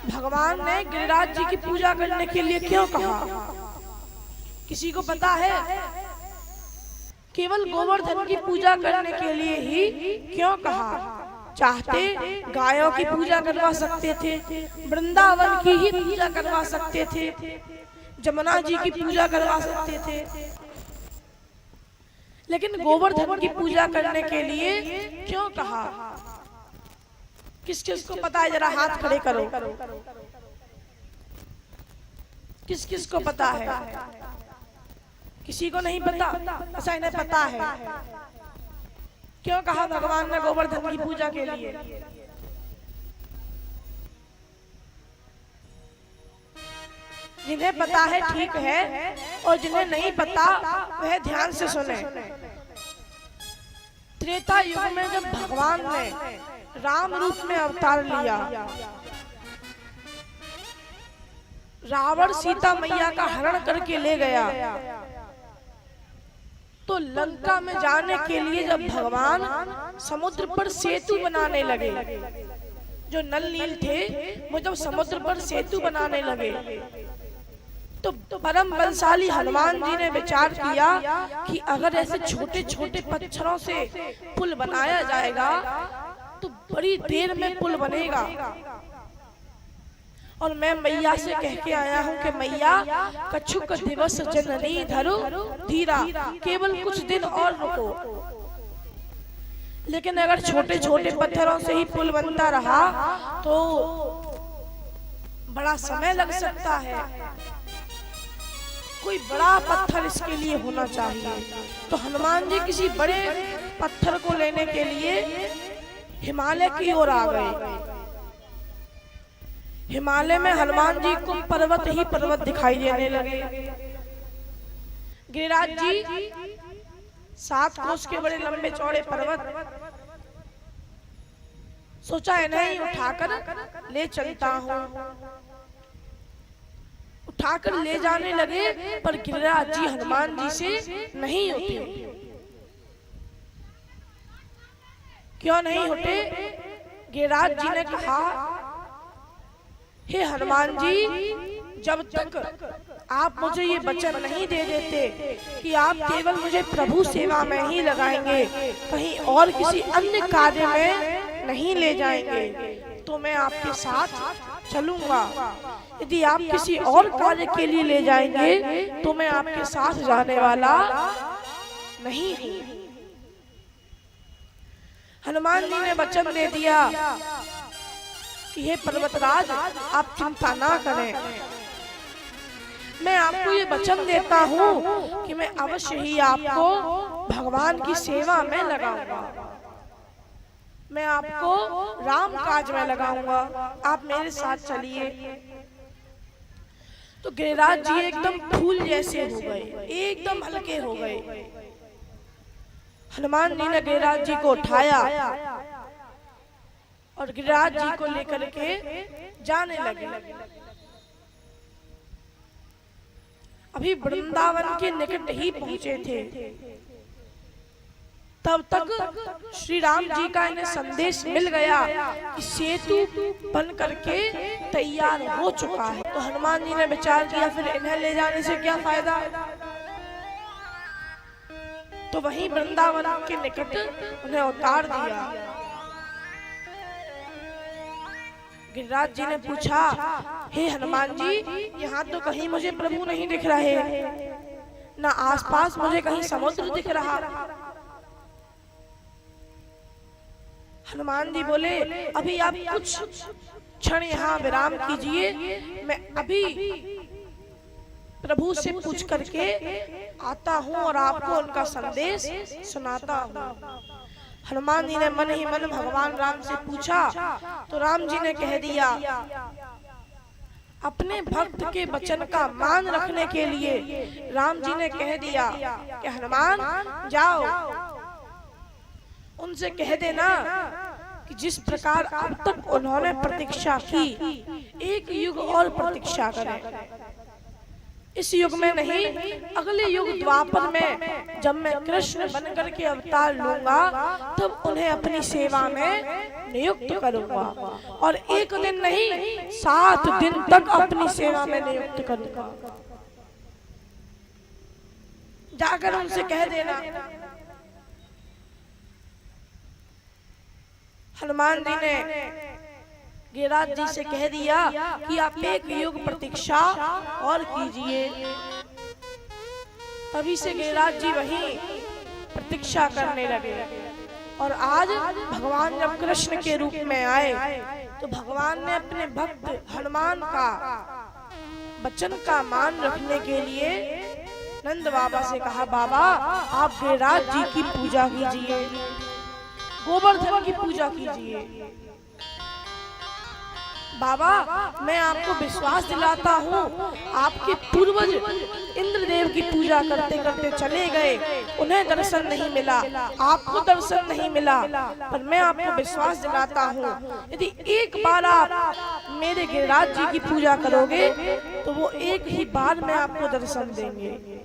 भगवान ने गिरिराज जी की पूजा करने के लिए क्यों कहा? किसी को पता है? केवल गोवर्धन की पूजा करने के लिए ही क्यों कहा? चाहते गायों की पूजा करवा सकते थे, वृंदावन की ही पूजा करवा सकते थे, जमुना जी की पूजा करवा सकते थे, लेकिन गोवर्धन की पूजा करने के लिए क्यों कहा? किस किस को पता है? जरा हाथ खड़े करो। किस किस को पता है? किसी को नहीं पता? ऐसा इन्हें पता है। क्यों कहा भगवान ने गोवर्धन की पूजा के लिए? जिन्हें पता है ठीक है, और जिन्हें नहीं पता वह ध्यान से सुने। त्रेता युग में जब भगवान ने राम रूप में अवतार लिया, रावण सीता मैया का हरण करके ले गया, तो लंका में जाने के लिए जब भगवान समुद्र पर सेतु बनाने लगे, जो नल नील थे वो जब समुद्र पर सेतु बनाने लगे, तो परम बलशाली हनुमान जी ने विचार किया कि अगर ऐसे छोटे छोटे पत्थरों से पुल बनाया जाएगा तो बड़ी देर में पुल बनेगा। और मैं मैया से कह के आया हूँ कि मैया, कछुक दिवस जननी धरो धीरा, केवल कुछ दिन और रुको। लेकिन अगर छोटे छोटे पत्थरों से ही पुल बनता रहा तो बड़ा समय लग सकता है। कोई बड़ा पत्थर इसके लिए होना चाहिए। तो हनुमान जी किसी बड़े पत्थर को लेने के लिए हिमालय की ओर आ गए। हिमालय में हनुमान जी को पर्वत ही पर्वत दिखाई देने लगे। गिरिराज जी 7 कोस के बड़े लंबे चौड़े पर्वत, सोचा इन्हें उठाकर ले चलता हूँ। उठाकर ले जाने लगे, पर गिरिराज जी हनुमान जी से नहीं उठे। क्यों नहीं उठे? गिरिराज जी ने कहा, हे हनुमान जी, जब तक आप मुझे ये वचन नहीं दे देते कि आप केवल मुझे प्रभु सेवा में ही लगाएंगे, कहीं और किसी अन्य कार्य में नहीं ले जाएंगे, तो मैं आपके साथ चलूंगा। यदि आप किसी और कार्य के लिए ले जाएंगे तो मैं आपके साथ जाने वाला नहीं हूं। हनुमान जी ने वचन दे दिया कि हे पर्वतराज, आप चिंता ना करें, मैं आपको ये वचन देता हूँ कि मैं अवश्य ही आपको भगवान की सेवा में लगाऊंगा, मैं आपको राम काज में लगाऊंगा, आप मेरे साथ चलिए। तो गिरिराज जी एकदम फूल जैसे हो गए, एकदम हल्के हो गए। हनुमान जी ने गिरिराज जी को उठाया और गिरिराज जी को लेकर के जाने लगे। अभी वृंदावन के निकट ही पहुंचे थे, तब तक श्री राम जी का इन्हें संदेश मिल गया कि सेतु बन करके तैयार हो चुका है। तो हनुमान जी ने विचार किया, फिर इन्हें ले जाने से क्या फायदा। तो वहीं वृंदावन के निकट उन्हें उतार दिया। गिरिराज जी ने पूछा, हे हनुमान जी, यहाँ तो कहीं मुझे प्रभु नहीं दिख रहे, ना आसपास मुझे कहीं समुद्र दिख रहा। हनुमान जी बोले, अभी आप कुछ क्षण यहाँ विराम कीजिए, मैं अभी प्रभु से पूछ करके आता हूँ और आपको उनका संदेश सुनाता हूँ। हनुमान जी ने मन ही मन भगवान राम से पूछा, तो राम जी ने कह दिया, अपने भक्त के वचन का मान रखने के लिए राम जी ने कह दिया कि हनुमान जाओ, उनसे कह देना कि जिस प्रकार अब तक उन्होंने प्रतीक्षा की, एक युग और प्रतीक्षा करें। इस युग में नहीं, अगले युग द्वापर में जब मैं कृष्ण बनकर के अवतार लूंगा तब उन्हें अपनी सेवा में नियुक्त करूंगा। और एक दिन नहीं, 7 दिन तक अपनी सेवा में नियुक्त करूंगा। जाकर उनसे कह देना। हनुमान जी ने गिरिराज जी से कह दिया कि आप एक युग प्रतीक्षा और कीजिए। तभी से गिरिराज जी वहीं प्रतीक्षा करने लगे। और आज भगवान जब कृष्ण के रूप में आए तो भगवान ने अपने भक्त हनुमान का वचन का मान रखने के लिए नंद बाबा से कहा, बाबा आप गिरिराज जी की पूजा कीजिए, गोवर्धन की पूजा कीजिए। बाबा मैं आपको विश्वास दिलाता हूँ, आपके पूर्वज इंद्रदेव की पूजा करते करते चले गए, उन्हें दर्शन नहीं मिला, आपको दर्शन नहीं मिला, पर मैं आपको विश्वास दिलाता हूँ यदि एक बार आप मेरे गिरिराज जी की पूजा करोगे तो वो एक ही बार में आपको दर्शन देंगे।